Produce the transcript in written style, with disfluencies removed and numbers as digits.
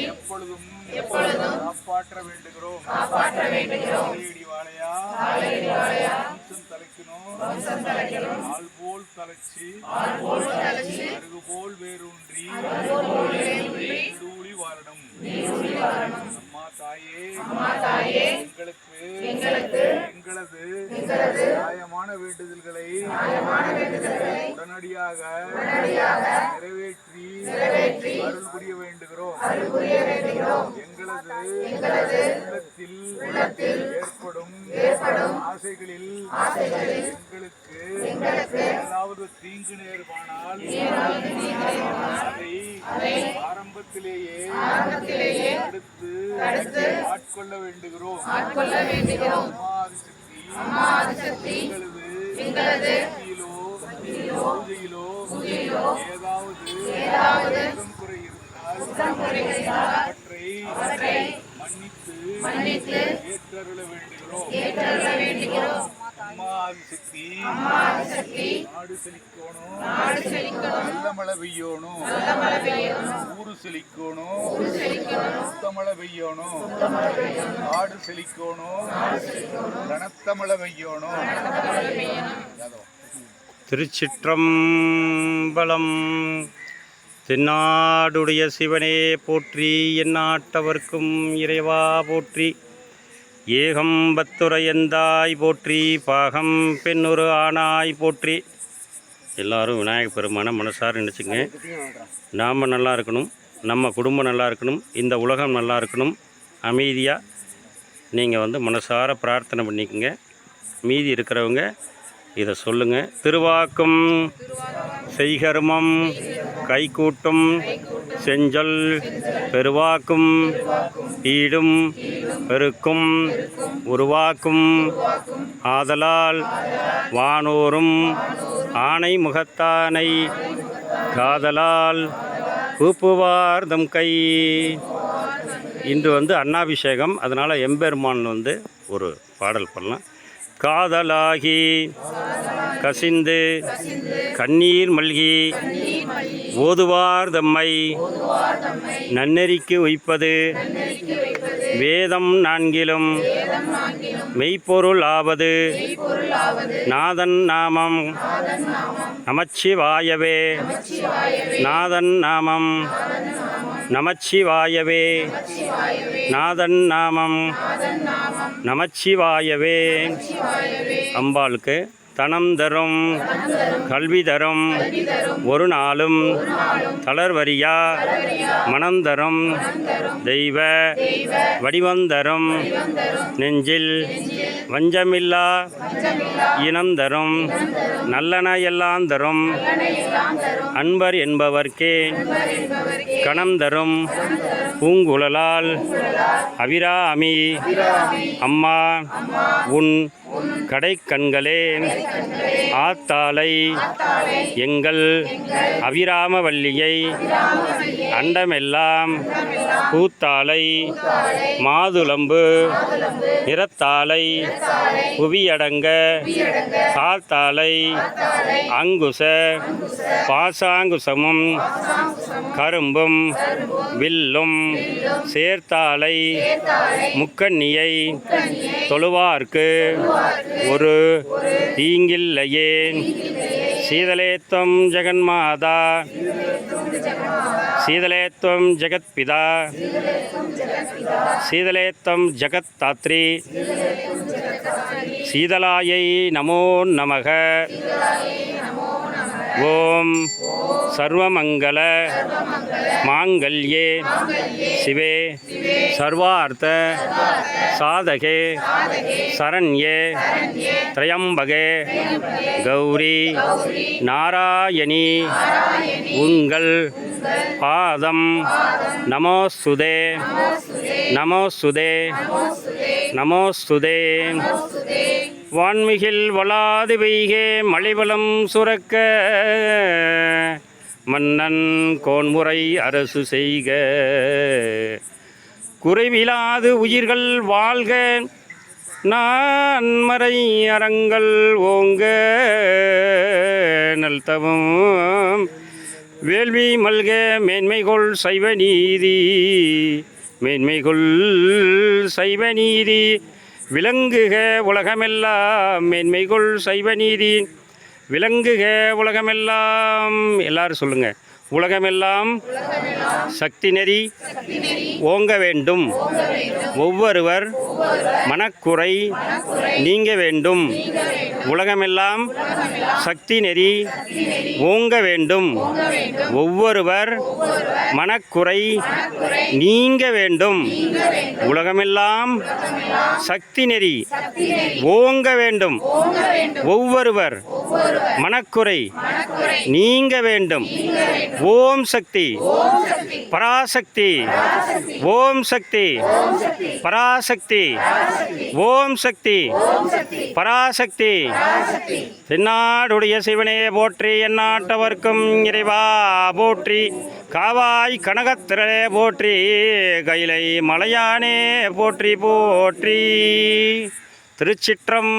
எப்பொழுதும் காப்பாற்ற வேண்டுகிறோம். வாழையா வம்சம் தலைக்கணும் ஆள் போல் தலைச்சி அருகு போல் வேரூன்றி நீடூழி வாழணும். அம்மா தாயே எங்களது நியாயமான வேண்டுதல்களை உடனடியாக நிறைவேற்றி அருள் புரிய வேண்டுகிறோம். எங்களது உள்ளத்தில் ஏற்படும் ஆசைகளில் எங்களுக்கு ஏதாவது தீங்கு நேர்வானால் அதை ஆரம்பத்திலேயே அடுத்து ஆட்கொள்ள வேண்டுகிறோம். எங்களது பூஜையிலோ ஏதாவது குறை இருந்தால் அவற்றை மன்னித்து ஏற்றருள வேண்டுகிறோம். அம்மா ஆதிசக்தி நாடு செழிக்கணும், நல்லமழை பெய்யணும், ஊரு செழிக்கணும், சுத்தமழை பெய்யணும், நாடு செழிக்கணும், கனத்த மழை பெய்யணும். திருச்சிற்றம்பலம். தென்னாடுடைய சிவனே போற்றி, எந்நாட்டவர்க்கும் இறைவா போற்றி. ஏகம்பத்துரையந்தாய் போற்றி, பாகம் பெண்ணொரு ஆனாய் போற்றி. எல்லோரும் விநாயகப் பெருமானை மனசார நினச்சிங்க. நாம் நல்லா இருக்கணும், நம்ம குடும்பம் நல்லா இருக்கணும், இந்த உலகம் நல்லா இருக்கணும். அமைதியாக நீங்கள் மனசார பிரார்த்தனை பண்ணிக்கோங்க. மீதி இருக்கிறவங்க இதை சொல்லுங்கள். திருவாக்கும் செய்கர்மம் கைகூட்டும் செஞ்சொல் பெருவாக்கும் ஈடும் பெருக்கும் உருவாக்கும் ஆதலால் வானோரும் ஆணை முகத்தானை காதலால் கூப்புவார்தம் கை. இன்று அன்னாபிஷேகம், அதனால் எம்பெருமான் ஒரு பாடல் பண்ணலாம். காதலாகி கசிந்து கண்ணீர் மல்கி ஓதுவார் தம்மை நன்னெறிக்கு உய்ப்பது வேதம் நான்கிலும் மெய்ப்பொருள் ஆவது நாதன் நாமம் நமச்சிவாயவே. நாதன் நாமம் நமச்சிவாயவே. நாதன் நாமம் நமச்சிவாயவே. அம்பாளுக்கு தனம் தரும் கல்வி தரும் ஒரு நாளும் தளர்வரியா மனந்தரும் தெய்வ வடிவந்தரும் நெஞ்சில் வஞ்சமில்லா இனந்தரும் நல்லன எல்லாம் தரும் அன்பர் என்பவர்க்கே கணந்தரும் பூங்குழலால் அபிராமி அம்மா உன் கடைக்கண்களே ஆத்தாளை எங்கள் அபிராமவல்லியை அண்டமெல்லாம் பூத்தாளை மாதுளம்பு நிறத்தாளை புவியடங்க சாத்தாளை அங்குச பாசாங்குசமும் கரும்பும் வில்லும் சேர்த்தாளை முக்கண்ணியை தொழுவார்க்கு ஒரு தீங்கில்லையே. சீதலேத்வம் ஜெகன்மாதா சீதலேத்வம் ஜெகத்பிதா சீதலேத்வம் ஜெகத்தாத்ரி சீதலாயை நமோ நமக. ஓம் சர்வமங்கல மாங்கல்யே சிவே சர்வார்த்த சாதகே சரண்யே த்ரயம்பகே கௌரி நாராயணி உங்கள் பாதம் நமோஸ்துதே நமோஸ்துதே நமோஸ்துதே. வான்மிகில் வளாது பெய்கே மழைவளம் சுரக்க மன்னன் கோன்முறை அரசு செய்க. குறைவிலாது உயிர்கள் வாழ்க நான்மறை அறங்கள் ஓங்க. நல்தவம் வேள்வி மல்க மேன்மைகொள் சைவ நீதி, மேன்மைகொள் சைவ நீதி. விளங்குக உலகமெல்லாம் மேன்மைகொள் சைவ நீதி, விளங்குக உலகமெல்லாம். எல்லாரும் சொல்லுங்க. உலகமெல்லாம் சக்தி நெறி ஓங்க வேண்டும், ஒவ்வொருவர் மனக்குறை நீங்க வேண்டும். உலகமெல்லாம் சக்தி நெறி ஓங்க வேண்டும், ஒவ்வொருவர் மனக்குறை நீங்க வேண்டும். உலகமெல்லாம் சக்தி நெறி ஓங்க வேண்டும், ஒவ்வொருவர் மனக்குறை நீங்க வேண்டும். ஓம் சக்தி பராசக்தி, ஓம் சக்தி பராசக்தி, ஓம் சக்தி பராசக்தி. தென்னாடுடைய சிவனே போற்றி, எந்நாட்டவர்க்கும் இறைவா போற்றி. காவாய் கனகத்திரளே போற்றி, கைலை மலையானே போற்றி போற்றி. திருச்சிற்றம்பலம்.